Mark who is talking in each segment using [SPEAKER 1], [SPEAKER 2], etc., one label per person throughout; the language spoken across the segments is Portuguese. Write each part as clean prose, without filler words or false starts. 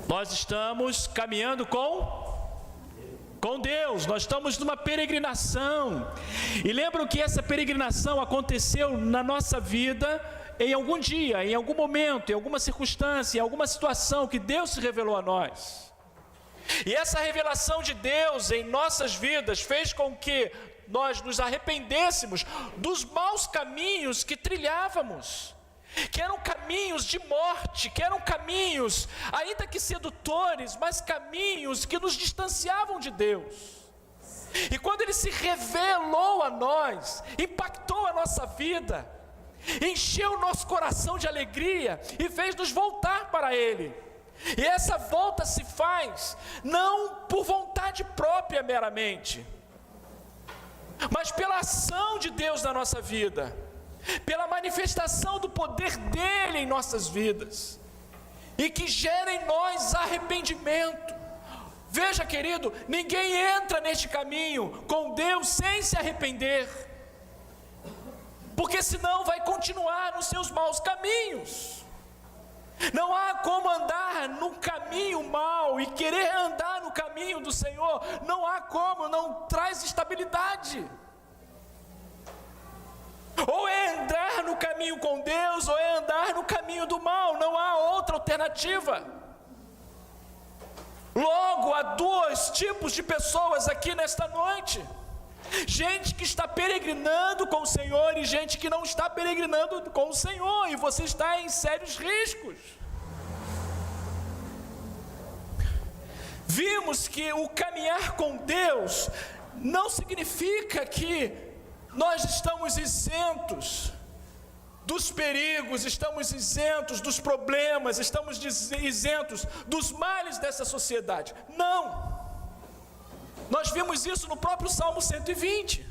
[SPEAKER 1] Nós estamos caminhando com Deus, nós estamos numa peregrinação. E lembram que essa peregrinação aconteceu na nossa vida em algum dia, em algum momento, em alguma circunstância, em alguma situação que Deus se revelou a nós. E essa revelação de Deus em nossas vidas fez com que nós nos arrependêssemos dos maus caminhos que trilhávamos, que eram caminhos de morte, que eram caminhos, ainda que sedutores, mas caminhos que nos distanciavam de Deus. E quando Ele se revelou a nós, impactou a nossa vida, encheu o nosso coração de alegria e fez nos voltar para Ele. E essa volta se faz não por vontade própria meramente, mas pela ação de Deus na nossa vida, pela manifestação do poder dele em nossas vidas, e que gera em nós arrependimento. Veja, querido, ninguém entra neste caminho com Deus sem se arrepender, porque senão vai continuar nos seus maus caminhos. Não há como andar no caminho mau e querer andar no caminho do Senhor, não há como, não traz estabilidade. Ou é andar no caminho com Deus, ou é andar no caminho do mal, não há outra alternativa. Logo, há dois tipos de pessoas aqui nesta noite: gente que está peregrinando com o Senhor e gente que não está peregrinando com o Senhor, e você está em sérios riscos. Vimos que o caminhar com Deus não significa que nós estamos isentos dos perigos, estamos isentos dos problemas, estamos isentos dos males dessa sociedade. Não! Nós vimos isso no próprio Salmo 120,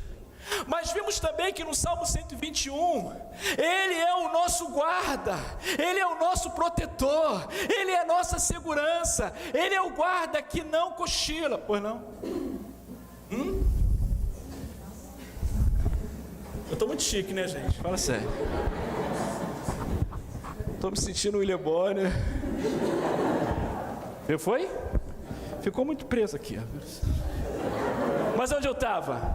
[SPEAKER 1] mas vimos também que no Salmo 121, Ele é o nosso guarda, Ele é o nosso protetor, Ele é a nossa segurança, Ele é o guarda que não cochila, pois não? Eu estou muito chique, né, gente? Fala sério. Estou me sentindo William Bonner. Foi? Ficou muito preso aqui. Mas onde eu estava?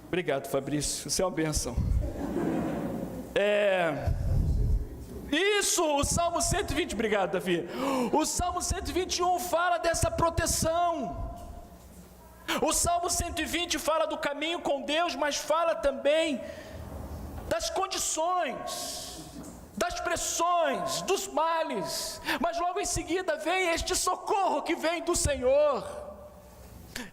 [SPEAKER 1] Obrigado, Fabrício. Você é uma bênção. Isso, o Salmo 120. Obrigado, Davi. O Salmo 121 fala dessa proteção. O Salmo 120 fala do caminho com Deus, mas fala também das condições, das pressões, dos males. Mas logo em seguida vem este socorro que vem do Senhor.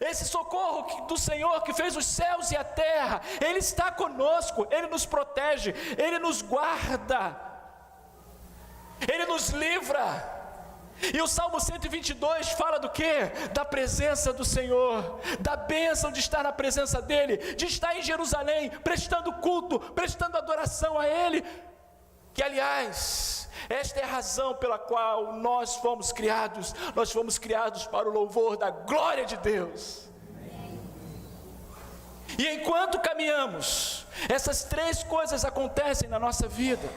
[SPEAKER 1] Esse socorro do Senhor que fez os céus e a terra. Ele está conosco, Ele nos protege, Ele nos guarda, Ele nos livra. E o Salmo 122 fala do quê? Da presença do Senhor, da bênção de estar na presença dEle, de estar em Jerusalém, prestando culto, prestando adoração a Ele, que aliás, esta é a razão pela qual nós fomos criados para o louvor da glória de Deus. E enquanto caminhamos, essas três coisas acontecem na nossa vida.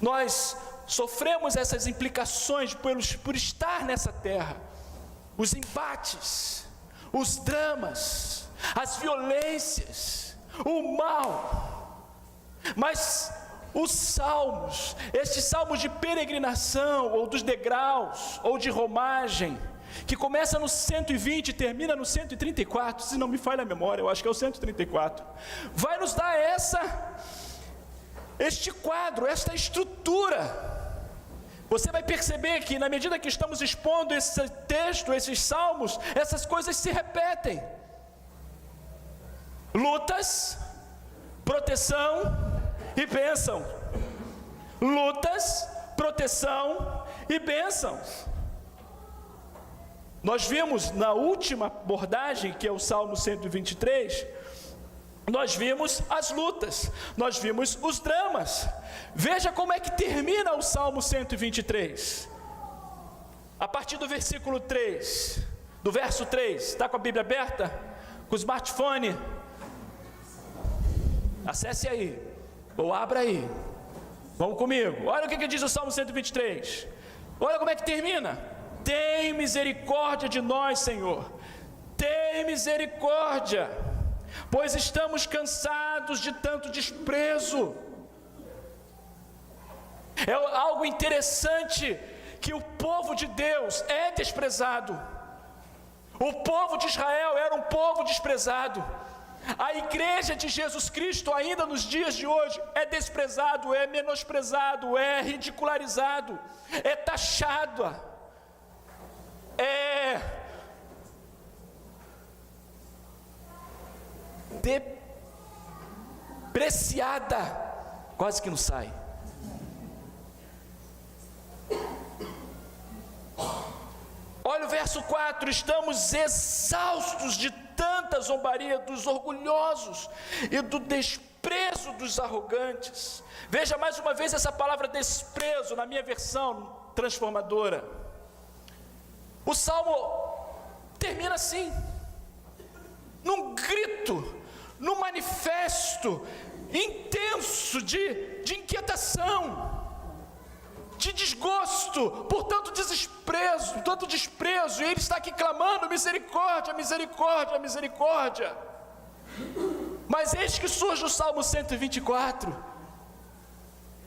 [SPEAKER 1] Nós sofremos essas implicações por estar nessa terra, os embates, os dramas, as violências, o mal. Mas os salmos, estes salmos de peregrinação, ou dos degraus, ou de romagem, que começa no 120 e termina no 134, se não me falha a memória, eu acho que é o 134, vai nos dar este quadro, esta estrutura. Você vai perceber que na medida que estamos expondo esse texto, esses salmos, essas coisas se repetem: lutas, proteção e bênção. Lutas, proteção e bênçãos. Nós vimos na última abordagem, que é o Salmo 123, nós vimos as lutas, nós vimos os dramas. Veja como é que termina o Salmo 123. A partir do versículo 3, do verso 3, está com a Bíblia aberta? Com o smartphone? Acesse aí, ou abra aí. Vamos comigo, olha o que diz o Salmo 123, olha como é que termina: tem misericórdia de nós, Senhor, tem misericórdia, pois estamos cansados de tanto desprezo. É algo interessante que o povo de Deus é desprezado. O povo de Israel era um povo desprezado. A igreja de Jesus Cristo, ainda nos dias de hoje, é desprezado, é menosprezado, é ridicularizado, é taxado, é depreciada, quase que não sai. Olha o verso 4: estamos exaustos de tanta zombaria dos orgulhosos e do desprezo dos arrogantes. Veja mais uma vez essa palavra desprezo na minha versão transformadora. O salmo termina assim, num grito, num manifesto intenso de inquietação, de desgosto por tanto desprezo, e ele está aqui clamando: misericórdia, misericórdia, misericórdia. Mas eis que surge o Salmo 124,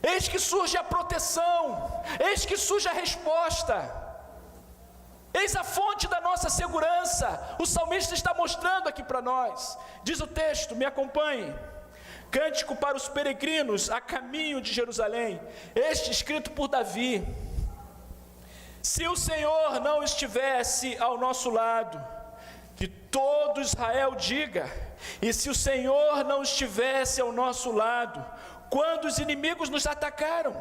[SPEAKER 1] eis que surge a proteção, eis que surge a resposta, eis a fonte da nossa segurança. O salmista está mostrando aqui para nós. Diz o texto, me acompanhe: cântico para os peregrinos a caminho de Jerusalém, este escrito por Davi. Se o Senhor não estivesse ao nosso lado, que todo Israel diga, e se o Senhor não estivesse ao nosso lado, quando os inimigos nos atacaram,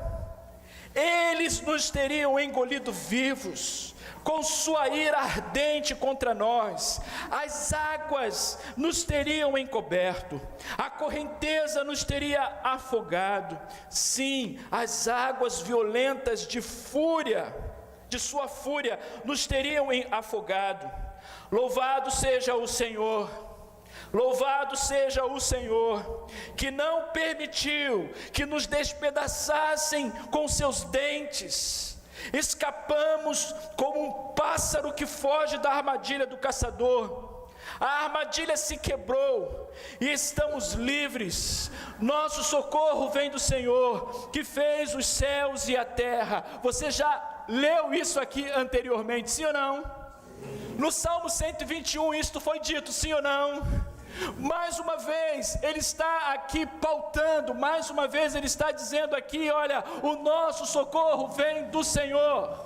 [SPEAKER 1] eles nos teriam engolido vivos, com sua ira ardente contra nós, as águas nos teriam encoberto, a correnteza nos teria afogado, sim, as águas violentas de sua fúria nos teriam afogado. Louvado seja o Senhor, louvado seja o Senhor, que não permitiu que nos despedaçassem com seus dentes. Escapamos como um pássaro que foge da armadilha do caçador. A armadilha se quebrou e estamos livres. Nosso socorro vem do Senhor, que fez os céus e a terra. Você já leu isso aqui anteriormente, sim ou não? No Salmo 121 isto foi dito, sim ou não? Mais uma vez ele está aqui pautando, mais uma vez ele está dizendo aqui: olha, o nosso socorro vem do Senhor,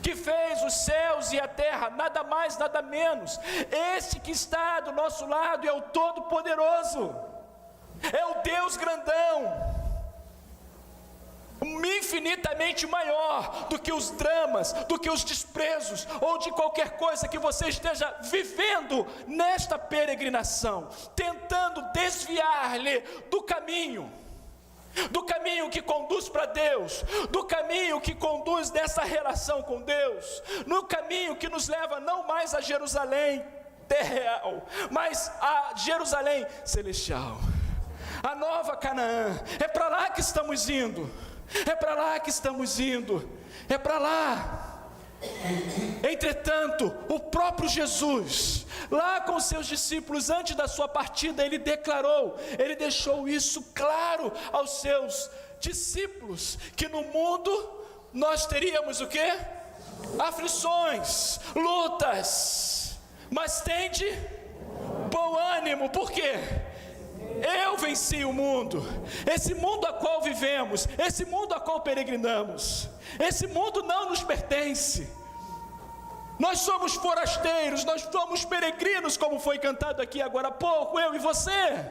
[SPEAKER 1] que fez os céus e a terra, nada mais, nada menos. Este que está do nosso lado é o Todo-Poderoso, é o Deus grandão, infinitamente maior do que os dramas, do que os desprezos, ou de qualquer coisa que você esteja vivendo nesta peregrinação, tentando desviar-lhe do caminho que conduz para Deus, do caminho que conduz nessa relação com Deus, no caminho que nos leva não mais a Jerusalém terrenal, mas a Jerusalém celestial, a nova Canaã. É para lá que estamos indo. É para lá que estamos indo, é para lá. Entretanto, o próprio Jesus, lá com seus discípulos, antes da sua partida, ele declarou, ele deixou isso claro aos seus discípulos, que no mundo nós teríamos o quê? Aflições, lutas, mas tende bom ânimo. Por quê? Eu venci o mundo. Esse mundo a qual vivemos, esse mundo a qual peregrinamos, esse mundo não nos pertence. Nós somos forasteiros, nós somos peregrinos, como foi cantado aqui agora há pouco, eu e você.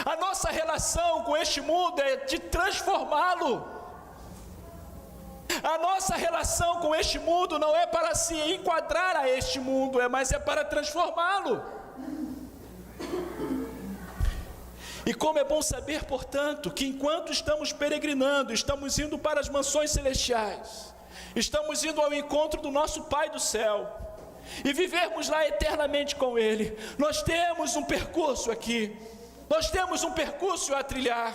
[SPEAKER 1] A nossa relação com este mundo é de transformá-lo. A nossa relação com este mundo não é para se enquadrar a este mundo, mas é para transformá-lo. E como é bom saber, portanto, que enquanto estamos peregrinando, estamos indo para as mansões celestiais, estamos indo ao encontro do nosso Pai do céu, e vivermos lá eternamente com Ele, nós temos um percurso aqui, nós temos um percurso a trilhar.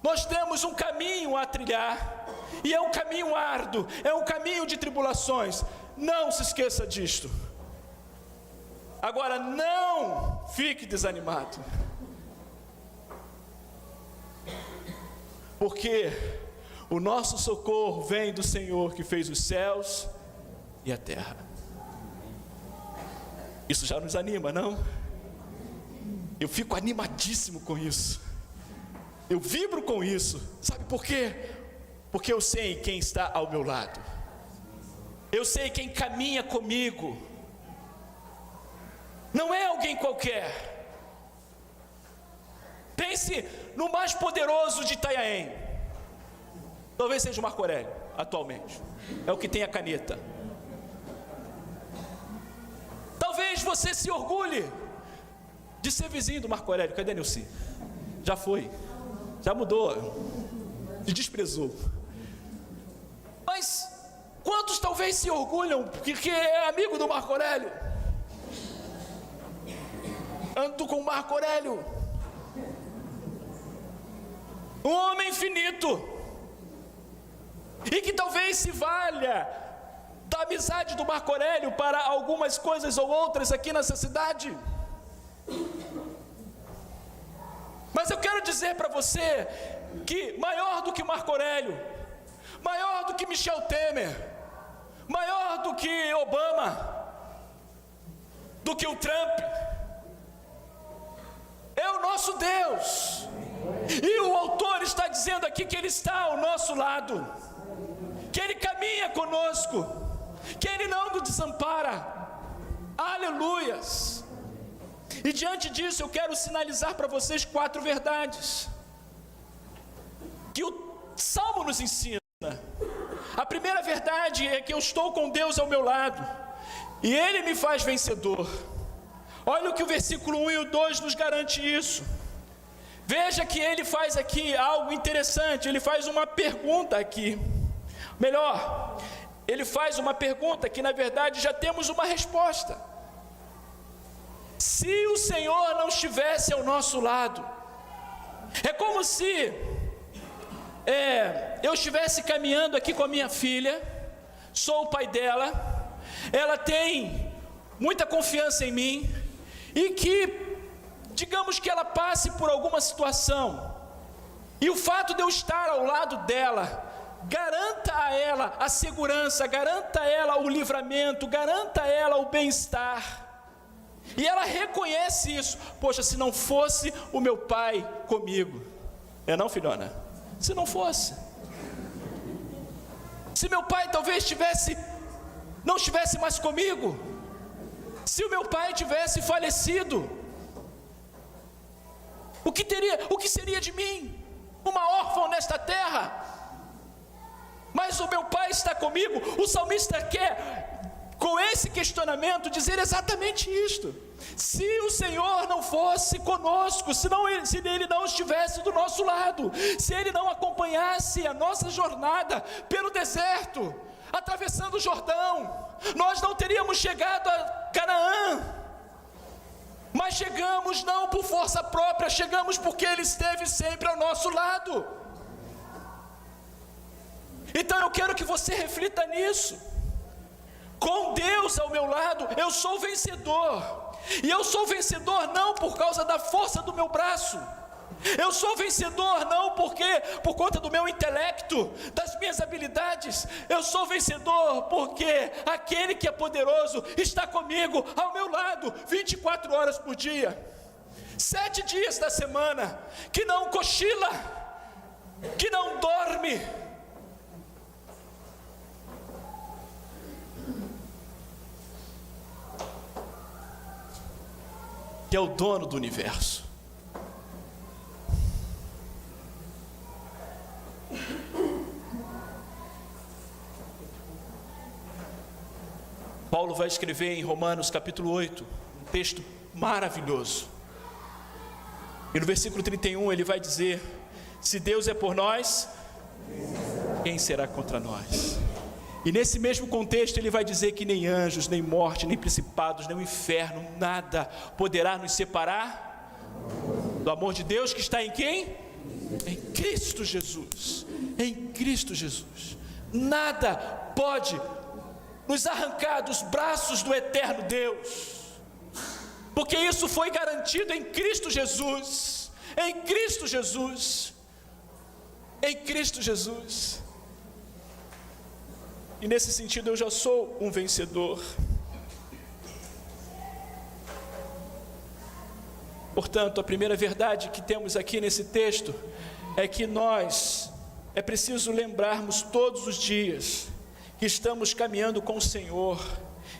[SPEAKER 1] Nós temos um caminho a trilhar, e é um caminho árduo, é um caminho de tribulações. Não se esqueça disto. Agora, não fique desanimado, porque o nosso socorro vem do Senhor que fez os céus e a terra. Isso já nos anima, não? Eu fico animadíssimo com isso. Eu vibro com isso. Sabe por quê? Porque eu sei quem está ao meu lado. Eu sei quem caminha comigo. Não é alguém qualquer. Pense no mais poderoso de Itanhaém. Talvez seja o Marco Aurélio, atualmente. É o que tem a caneta. Talvez você se orgulhe de ser vizinho do Marco Aurélio. Cadê Nilce? Já foi. Já mudou. Se desprezou. Mas quantos talvez se orgulham porque é amigo do Marco Aurélio? Ando com o Marco Aurélio, um homem infinito, e que talvez se valha da amizade do Marco Aurélio para algumas coisas ou outras aqui nessa cidade. Mas eu quero dizer para você que maior do que Marco Aurélio, maior do que Michel Temer, maior do que Obama, do que o Trump, é o nosso Deus. E o autor está dizendo aqui que Ele está ao nosso lado, que Ele caminha conosco, que Ele não nos desampara. Aleluias! E diante disso eu quero sinalizar para vocês 4 verdades que o Salmo nos ensina. A primeira verdade é que eu estou com Deus ao meu lado e Ele me faz vencedor. Olha o que o versículo 1 e o 2 nos garante isso. Veja que ele faz aqui algo interessante. Ele faz uma pergunta aqui. Melhor, ele faz uma pergunta que na verdade já temos uma resposta. Se o Senhor não estivesse ao nosso lado, é como se eu estivesse caminhando aqui com a minha filha, sou o pai dela, ela tem muita confiança em mim, e que, digamos que ela passe por alguma situação, e o fato de eu estar ao lado dela, garanta a ela a segurança, garanta a ela o livramento, garanta a ela o bem-estar, e ela reconhece isso. Poxa, se não fosse o meu pai comigo, não, filhona? Se não fosse, se meu pai talvez não estivesse mais comigo, se o meu pai tivesse falecido, o que seria de mim? Uma órfã nesta terra? Mas o meu pai está comigo. O salmista quer, com esse questionamento, dizer exatamente isto. Se o Senhor não fosse conosco, se Ele não estivesse do nosso lado, se Ele não acompanhasse a nossa jornada pelo deserto, atravessando o Jordão, nós não teríamos chegado a Canaã. Mas chegamos não por força própria, chegamos porque Ele esteve sempre ao nosso lado. Então eu quero que você reflita nisso. Com Deus ao meu lado, eu sou vencedor. E eu sou vencedor não por causa da força do meu braço. Eu sou vencedor não por conta do meu intelecto, das minhas habilidades. Eu sou vencedor porque aquele que é poderoso está comigo, ao meu lado, 24 horas por dia, 7 dias da semana, que não cochila, que não dorme. Que é o dono do universo. Paulo vai escrever em Romanos capítulo 8, um texto maravilhoso. E no versículo 31 ele vai dizer: se Deus é por nós, quem será contra nós? E nesse mesmo contexto ele vai dizer que nem anjos, nem morte, nem principados, nem o inferno, nada poderá nos separar do amor de Deus que está em quem? Em Cristo Jesus. Em Cristo Jesus. Nada pode nos arrancar dos braços do eterno Deus, porque isso foi garantido em Cristo Jesus. Em Cristo Jesus. Em Cristo Jesus. E nesse sentido eu já sou um vencedor. Portanto, a primeira verdade que temos aqui nesse texto é que é preciso lembrarmos todos os dias que estamos caminhando com o Senhor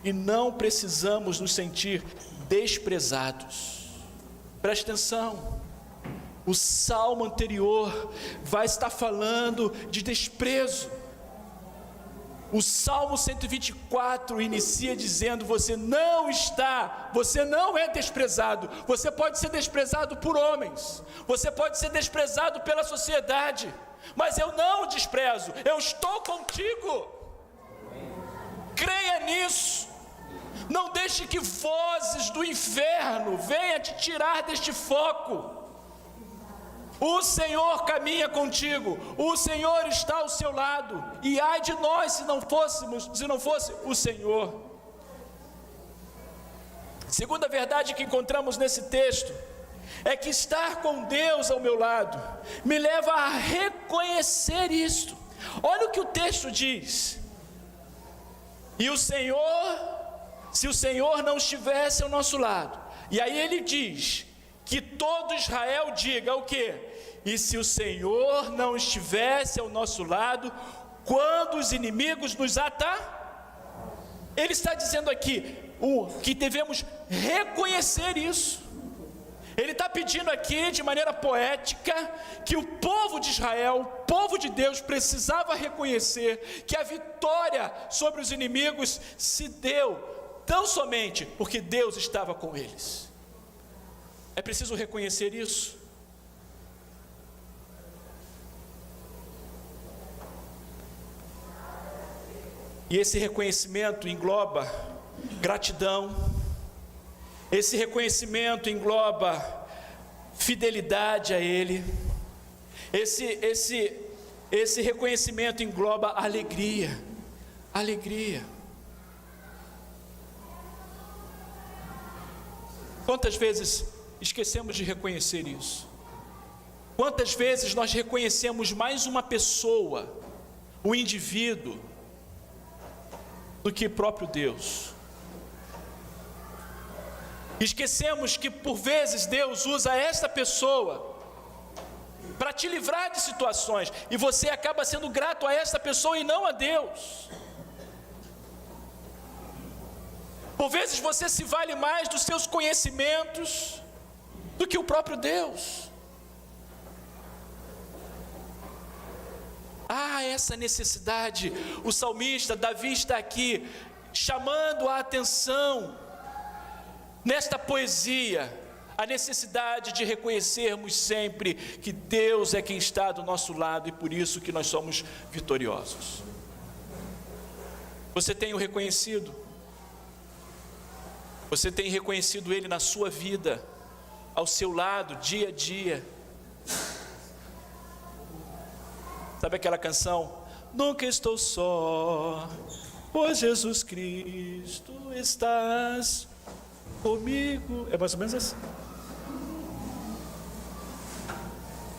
[SPEAKER 1] e não precisamos nos sentir desprezados. Preste atenção, o salmo anterior vai estar falando de desprezo. O Salmo 124 inicia dizendo: você não é desprezado. Você pode ser desprezado por homens, você pode ser desprezado pela sociedade, mas eu não o desprezo, eu estou contigo. Creia nisso. Não deixe que vozes do inferno venham te tirar deste foco. O Senhor caminha contigo, o Senhor está ao seu lado, e ai de nós se não fosse o Senhor. Segunda verdade que encontramos nesse texto é que estar com Deus ao meu lado me leva a reconhecer isto. Olha o que o texto diz: e o Senhor, se o Senhor não estivesse ao nosso lado, e aí ele diz que todo Israel diga o quê? E se o Senhor não estivesse ao nosso lado, quando os inimigos nos Ele está dizendo aqui que devemos reconhecer isso. Ele está pedindo aqui de maneira poética que o povo de Israel, o povo de Deus, precisava reconhecer que a vitória sobre os inimigos se deu tão somente porque Deus estava com eles. É preciso reconhecer isso. E esse reconhecimento engloba gratidão, esse reconhecimento engloba fidelidade a Ele, esse reconhecimento engloba alegria. Quantas vezes esquecemos de reconhecer isso? Quantas vezes nós reconhecemos mais uma pessoa, um indivíduo, do que próprio Deus? Esquecemos que por vezes Deus usa esta pessoa para te livrar de situações, e você acaba sendo grato a esta pessoa e não a Deus. Por vezes você se vale mais dos seus conhecimentos do que o próprio Deus. Essa necessidade, o salmista Davi está aqui chamando a atenção nesta poesia, a necessidade de reconhecermos sempre que Deus é quem está do nosso lado, e por isso que nós somos vitoriosos. Você tem o reconhecido? Você tem reconhecido Ele na sua vida, ao seu lado, dia a dia? Sabe aquela canção? Nunca estou só, pois Jesus Cristo estás comigo. É mais ou menos assim.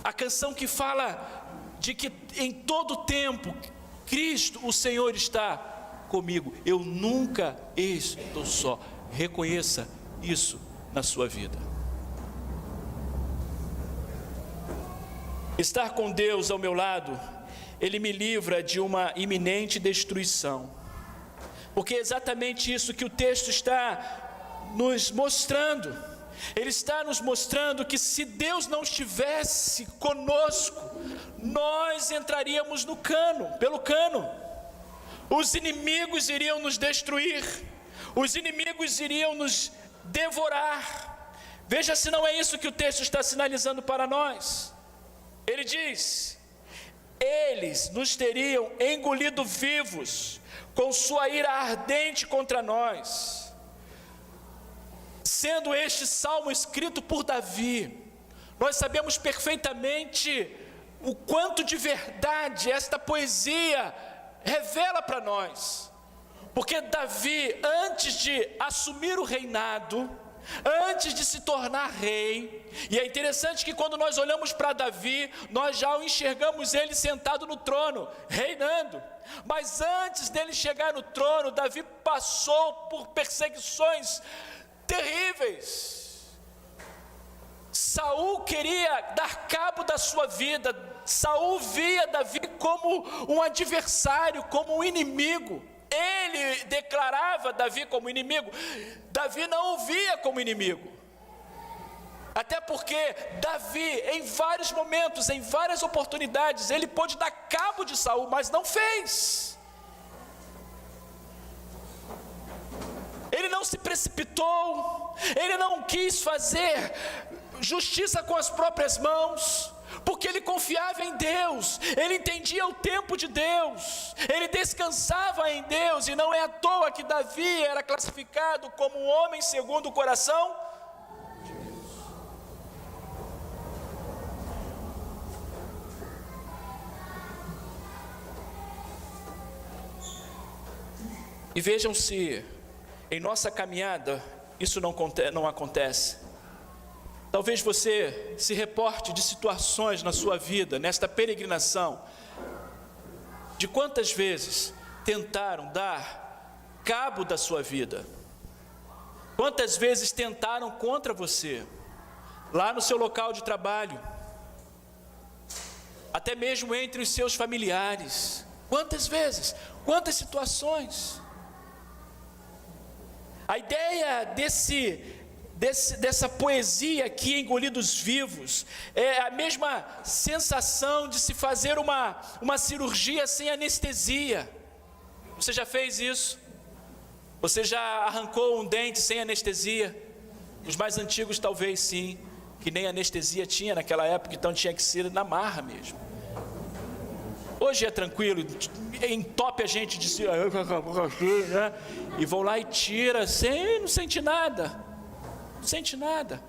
[SPEAKER 1] A canção que fala de que em todo tempo Cristo, o Senhor, está comigo. Eu nunca estou só. Reconheça isso na sua vida. Estar com Deus ao meu lado, Ele me livra de uma iminente destruição, porque é exatamente isso que o texto está nos mostrando. Ele está nos mostrando que se Deus não estivesse conosco, nós entraríamos pelo cano. Os inimigos iriam nos destruir, os inimigos iriam nos devorar. Veja se não é isso que o texto está sinalizando para nós. Ele diz: eles nos teriam engolido vivos com sua ira ardente contra nós. Sendo este salmo escrito por Davi, nós sabemos perfeitamente o quanto de verdade esta poesia revela para nós. Porque Davi, antes de assumir o reinado, antes de se tornar rei, e é interessante que quando nós olhamos para Davi, nós já o enxergamos ele sentado no trono, reinando. Mas antes dele chegar no trono, Davi passou por perseguições terríveis. Saul queria dar cabo da sua vida. Saul via Davi como um adversário, como um inimigo. Ele declarava Davi como inimigo. Davi não o via como inimigo. Até porque Davi, em vários momentos, em várias oportunidades, ele pôde dar cabo de Saul, mas não fez. Ele não se precipitou, ele não quis fazer justiça com as próprias mãos, porque ele confiava em Deus, ele entendia o tempo de Deus, ele descansava em Deus, e não é à toa que Davi era classificado como um homem segundo o coração de Deus. E vejam se em nossa caminhada isso não acontece. Talvez você se reporte de situações na sua vida, nesta peregrinação, de quantas vezes tentaram dar cabo da sua vida, quantas vezes tentaram contra você, lá no seu local de trabalho, até mesmo entre os seus familiares. Quantas vezes, quantas situações. A ideia dessa poesia aqui, Engolidos Vivos, é a mesma sensação de se fazer uma cirurgia sem anestesia. Você já fez isso? Você já arrancou um dente sem anestesia? Os mais antigos talvez sim, que nem anestesia tinha naquela época, então tinha que ser na marra mesmo. Hoje é tranquilo, entope a gente de si, né? E vão lá e tira, não sente nada. Não sente nada.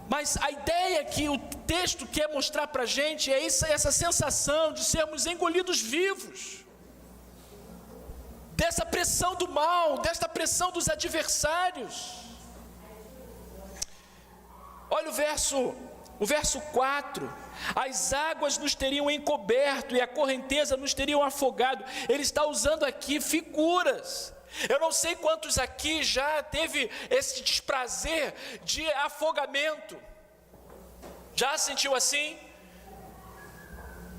[SPEAKER 1] Mas a ideia que o texto quer mostrar para a gente é essa sensação de sermos engolidos vivos, dessa pressão do mal, desta pressão dos adversários. Olha o verso 4, as águas nos teriam encoberto e a correnteza nos teriam afogado. Ele está usando aqui figuras. Eu não sei quantos aqui já teve esse desprazer de afogamento. Já sentiu assim?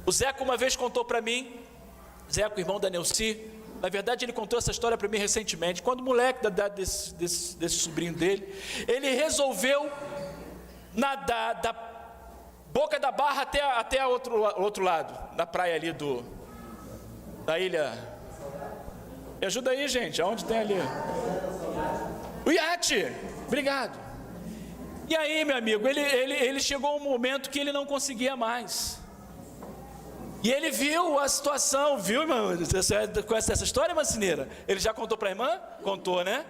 [SPEAKER 1] O Zeco uma vez contou para mim, Zeco, irmão da Neuci, na verdade ele contou essa história para mim recentemente, quando o moleque desse sobrinho dele, ele resolveu nadar da boca da barra até o outro lado, da praia ali da ilha. Me ajuda aí, gente, aonde tem ali? O iate, obrigado. E aí, meu amigo, ele chegou a um momento que ele não conseguia mais. E ele viu a situação, viu, irmão? Você conhece essa história, Mancineira? Ele já contou para a irmã? Contou, né?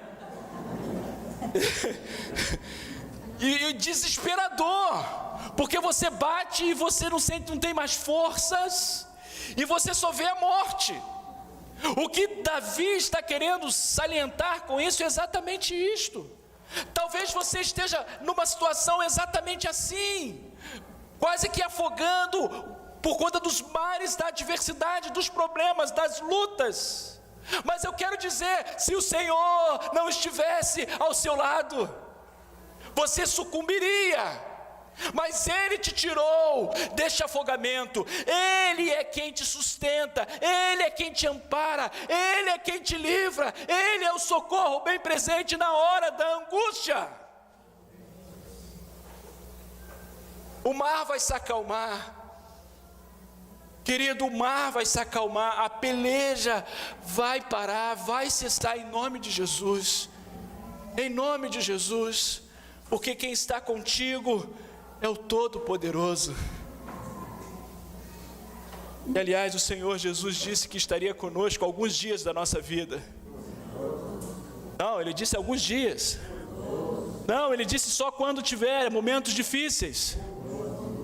[SPEAKER 1] E desesperador, porque você bate e você não tem mais forças, e você só vê a morte. O que Davi está querendo salientar com isso é exatamente isto. Talvez você esteja numa situação exatamente assim, quase que afogando por conta dos mares da adversidade, dos problemas, das lutas. Mas eu quero dizer, se o Senhor não estivesse ao seu lado, você sucumbiria. Mas Ele te tirou deste afogamento. Ele é quem te sustenta, Ele é quem te ampara, Ele é quem te livra, Ele é o socorro bem presente na hora da angústia. O mar vai se acalmar, querido, o mar vai se acalmar, a peleja vai parar, vai cessar em nome de Jesus, em nome de Jesus, porque quem está contigo é o Todo-Poderoso. E aliás, o Senhor Jesus disse que estaria conosco alguns dias da nossa vida. Não, Ele disse alguns dias. Não, Ele disse só quando tiver momentos difíceis.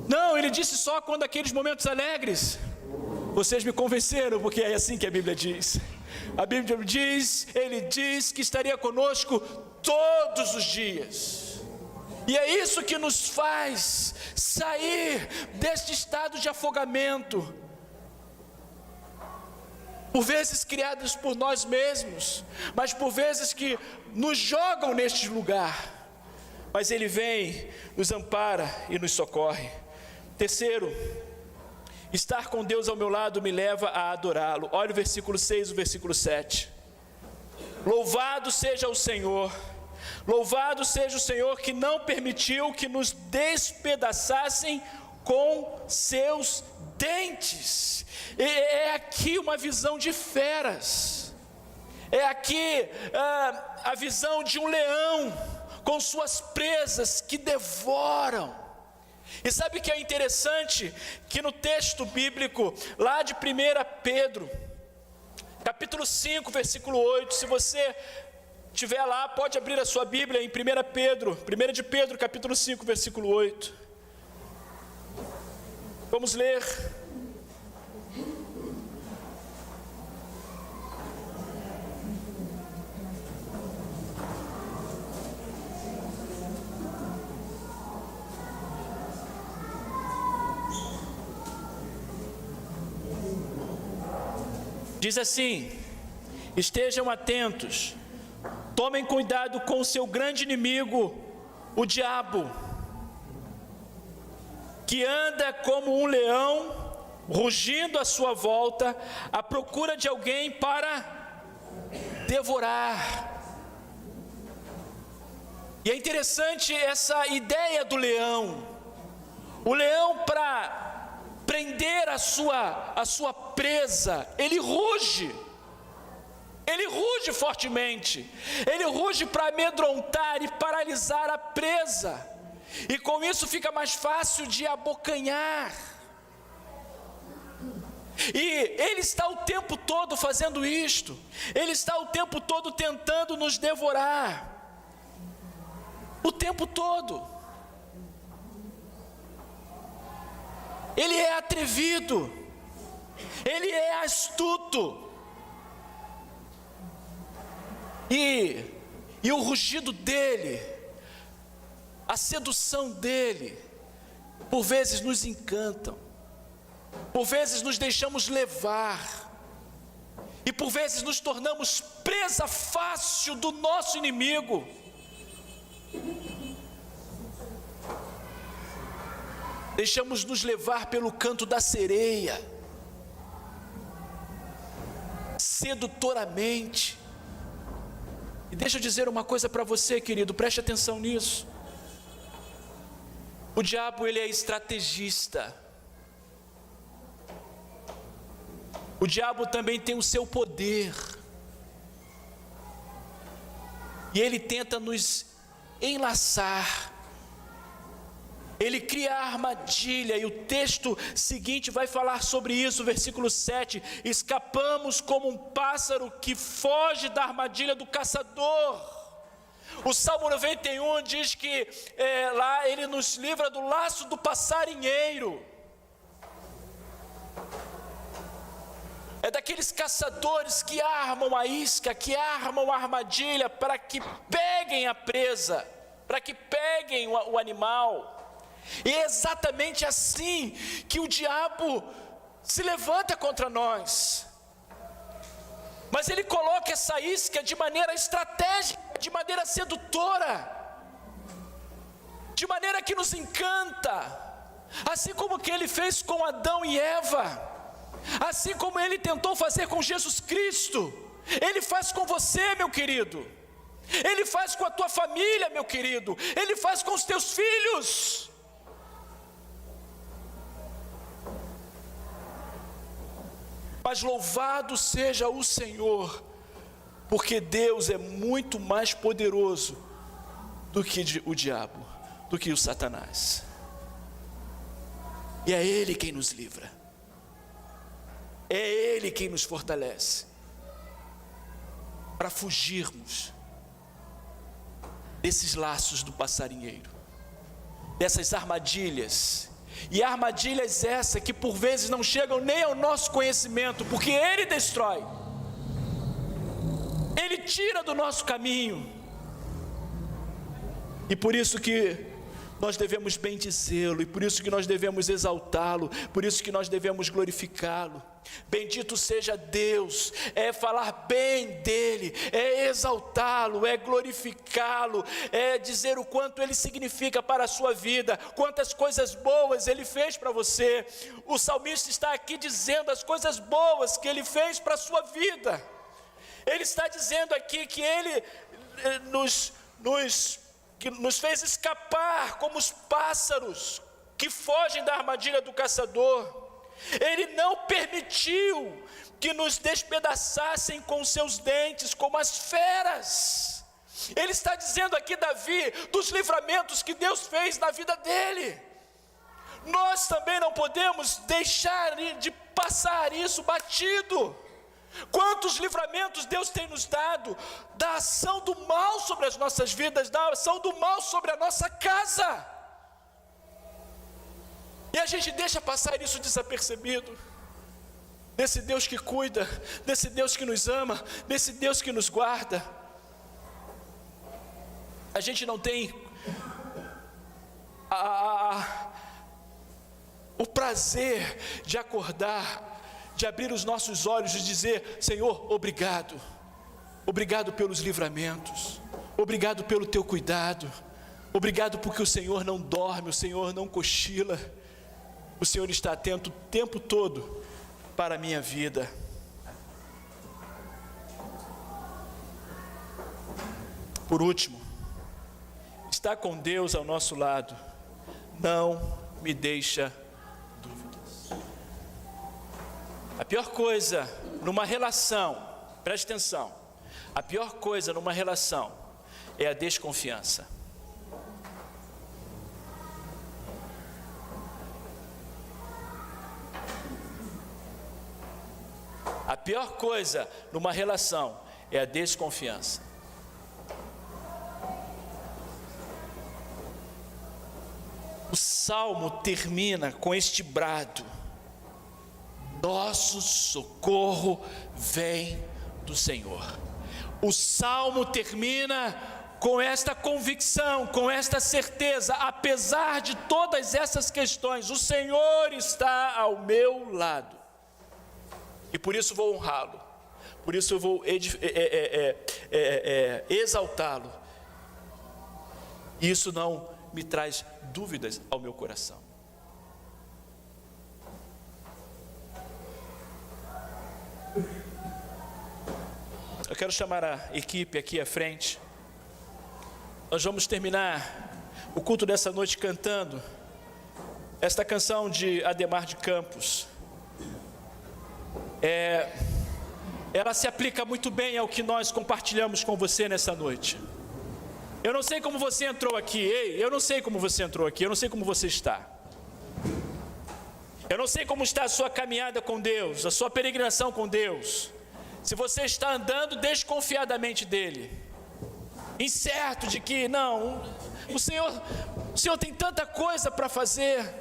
[SPEAKER 1] Não, ele disse só quando aqueles momentos alegres? Vocês me convenceram, porque é assim que a Bíblia diz. A Bíblia diz, ele diz que estaria conosco todos os dias. E é isso que nos faz sair deste estado de afogamento, por vezes criados por nós mesmos, mas por vezes que nos jogam neste lugar. Mas ele vem, nos ampara e nos socorre. Terceiro, estar com Deus ao meu lado me leva a adorá-lo. Olha o versículo 6 e o versículo 7. Louvado seja o Senhor, louvado seja o Senhor que não permitiu que nos despedaçassem com seus dentes. É aqui uma visão de feras, é aqui a visão de um leão com suas presas que devoram. E sabe o que é interessante? Que no texto bíblico, lá de 1 Pedro, capítulo 5, versículo 8, se você estiver lá, pode abrir a sua Bíblia em 1 de Pedro, capítulo 5, versículo 8. Vamos ler. Diz assim: estejam atentos, tomem cuidado com o seu grande inimigo, o diabo, que anda como um leão, rugindo à sua volta, à procura de alguém para devorar. E é interessante essa ideia do leão. O leão, para prender a sua presa, ele ruge fortemente, ele ruge para amedrontar e paralisar a presa, e com isso fica mais fácil de abocanhar. E ele está o tempo todo fazendo isto, ele está o tempo todo tentando nos devorar, o tempo todo. Ele é atrevido, ele é astuto, e o rugido dele, a sedução dele, por vezes nos encantam, por vezes nos deixamos levar, e por vezes nos tornamos presa fácil do nosso inimigo. Deixamos nos levar pelo canto da sereia, sedutoramente. E deixa eu dizer uma coisa para você, querido, preste atenção nisso. O diabo, ele é estrategista. O diabo também tem o seu poder, e ele tenta nos enlaçar. Ele cria a armadilha, e o texto seguinte vai falar sobre isso, versículo 7. Escapamos como um pássaro que foge da armadilha do caçador. O Salmo 91 diz que lá ele nos livra do laço do passarinheiro. É daqueles caçadores que armam a isca, que armam a armadilha para que peguem a presa, para que peguem o animal. E é exatamente assim que o diabo se levanta contra nós. Mas ele coloca essa isca de maneira estratégica, de maneira sedutora, de maneira que nos encanta, assim como que ele fez com Adão e Eva, assim como ele tentou fazer com Jesus Cristo. Ele faz com você, meu querido, ele faz com a tua família, meu querido, ele faz com os teus filhos. Mas louvado seja o Senhor, porque Deus é muito mais poderoso do que o diabo, do que o Satanás. E é Ele quem nos livra, é Ele quem nos fortalece, para fugirmos desses laços do passarinheiro, dessas armadilhas E armadilhas essa que por vezes não chegam nem ao nosso conhecimento, porque ele destrói, ele tira do nosso caminho. E por isso que nós devemos bendizê-lo, e por isso que nós devemos exaltá-lo, por isso que nós devemos glorificá-lo. Bendito seja Deus, é falar bem dele, é exaltá-lo, é glorificá-lo, é dizer o quanto ele significa para a sua vida, quantas coisas boas ele fez para você. O salmista está aqui dizendo as coisas boas que ele fez para a sua vida. Ele está dizendo aqui que ele nos fez escapar como os pássaros que fogem da armadilha do caçador. Ele não permitiu que nos despedaçassem com seus dentes como as feras. Ele está dizendo aqui, Davi, dos livramentos que Deus fez na vida dele. Nós também não podemos deixar de passar isso batido. Quantos livramentos Deus tem nos dado da ação do mal sobre as nossas vidas, da ação do mal sobre a nossa casa, e a gente deixa passar isso desapercebido, desse Deus que cuida, desse Deus que nos ama, desse Deus que nos guarda. A gente não tem o prazer de acordar, de abrir os nossos olhos e dizer: Senhor, obrigado, obrigado pelos livramentos, obrigado pelo teu cuidado, obrigado porque o Senhor não dorme, o Senhor não cochila, o Senhor está atento o tempo todo para a minha vida. Por último, estar com Deus ao nosso lado não me deixa dúvidas. A pior coisa numa relação, preste atenção, a pior coisa numa relação é a desconfiança. A pior coisa numa relação é a desconfiança. O salmo termina com este brado: nosso socorro vem do Senhor. O salmo termina com esta convicção, com esta certeza: apesar de todas essas questões, o Senhor está ao meu lado. E por isso vou honrá-lo, por isso eu vou exaltá-lo. Isso não me traz dúvidas ao meu coração. Eu quero chamar a equipe aqui à frente. Nós vamos terminar o culto dessa noite cantando esta canção de Ademar de Campos. Ela se aplica muito bem ao que nós compartilhamos com você nessa noite. Eu não sei como você entrou aqui, eu não sei como você entrou aqui, eu não sei como você está. Eu não sei como está a sua caminhada com Deus, a sua peregrinação com Deus. Se você está andando desconfiadamente dele, incerto de que não, o Senhor tem tanta coisa para fazer,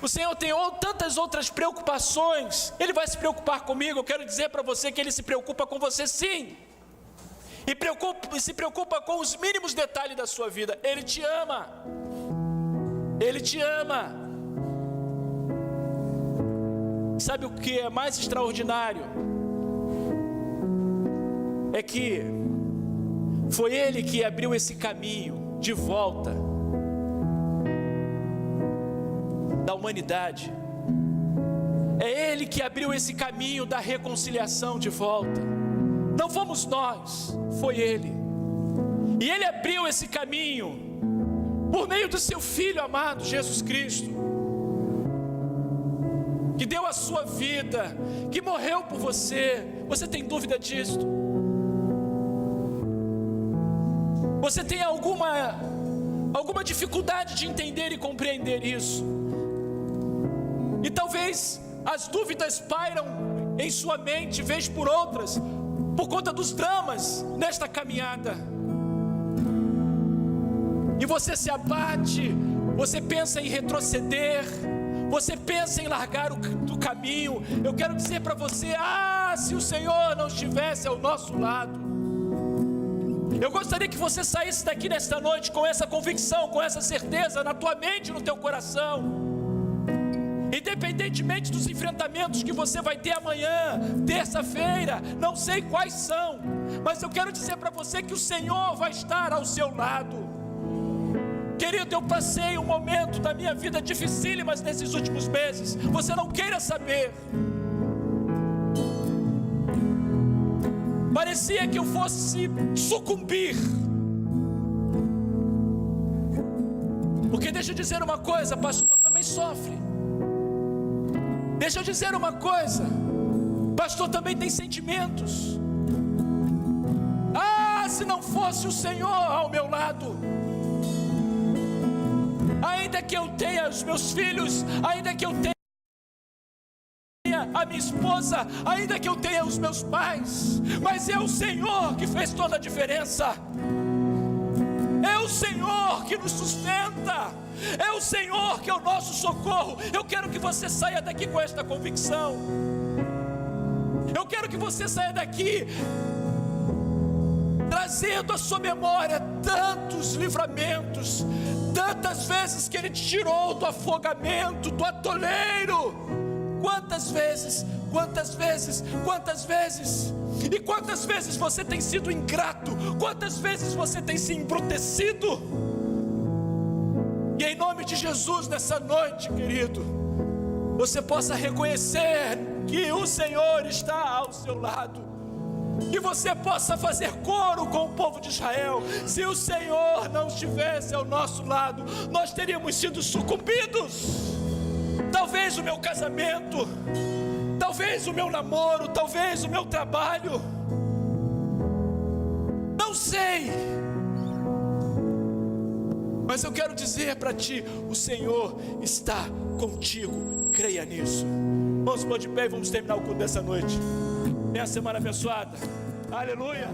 [SPEAKER 1] o Senhor tem tantas outras preocupações, Ele vai se preocupar comigo. Eu quero dizer para você que Ele se preocupa com você sim, e se preocupa com os mínimos detalhes da sua vida. Ele te ama, Ele te ama. Sabe o que é mais extraordinário? É que foi Ele que abriu esse caminho de volta da humanidade. É Ele que abriu esse caminho da reconciliação de volta. Não fomos nós, foi Ele. E Ele abriu esse caminho por meio do seu Filho amado, Jesus Cristo, que deu a sua vida, que morreu por você. Você tem dúvida disso? Você tem alguma dificuldade de entender e compreender isso? E talvez as dúvidas pairam em sua mente, vez por outras, por conta dos dramas nesta caminhada. E você se abate, você pensa em retroceder, você pensa em largar o caminho, eu quero dizer para você: se o Senhor não estivesse ao nosso lado. Eu gostaria que você saísse daqui nesta noite com essa convicção, com essa certeza na tua mente e no teu coração. Independentemente dos enfrentamentos que você vai ter amanhã, terça-feira, não sei quais são, mas eu quero dizer para você que o Senhor vai estar ao seu lado. Querido, eu passei um momento da minha vida dificílimas nesses últimos meses, você não queira saber. Parecia que eu fosse sucumbir. Porque deixa eu dizer uma coisa, pastor também sofre. Deixa eu dizer uma coisa, pastor também tem sentimentos. Se não fosse o Senhor ao meu lado, ainda que eu tenha os meus filhos, ainda que eu tenha a minha esposa, ainda que eu tenha os meus pais, mas é o Senhor que fez toda a diferença. É o Senhor que nos sustenta, é o Senhor que é o nosso socorro. Eu quero que você saia daqui com esta convicção. Eu quero que você saia daqui trazendo à sua memória tantos livramentos, tantas vezes que Ele te tirou do afogamento, do atoleiro. Quantas vezes, quantas vezes, quantas vezes, e quantas vezes você tem sido ingrato, quantas vezes você tem se embrutecido. E em nome de Jesus, nessa noite, querido, você possa reconhecer que o Senhor está ao seu lado, que você possa fazer coro com o povo de Israel. Se o Senhor não estivesse ao nosso lado, nós teríamos sido sucumbidos. Talvez o meu casamento, talvez o meu namoro, talvez o meu trabalho, não sei, mas eu quero dizer para ti: o Senhor está contigo, creia nisso. Vamos pôr de pé e vamos terminar o culto dessa noite. Tenha a semana abençoada. Aleluia.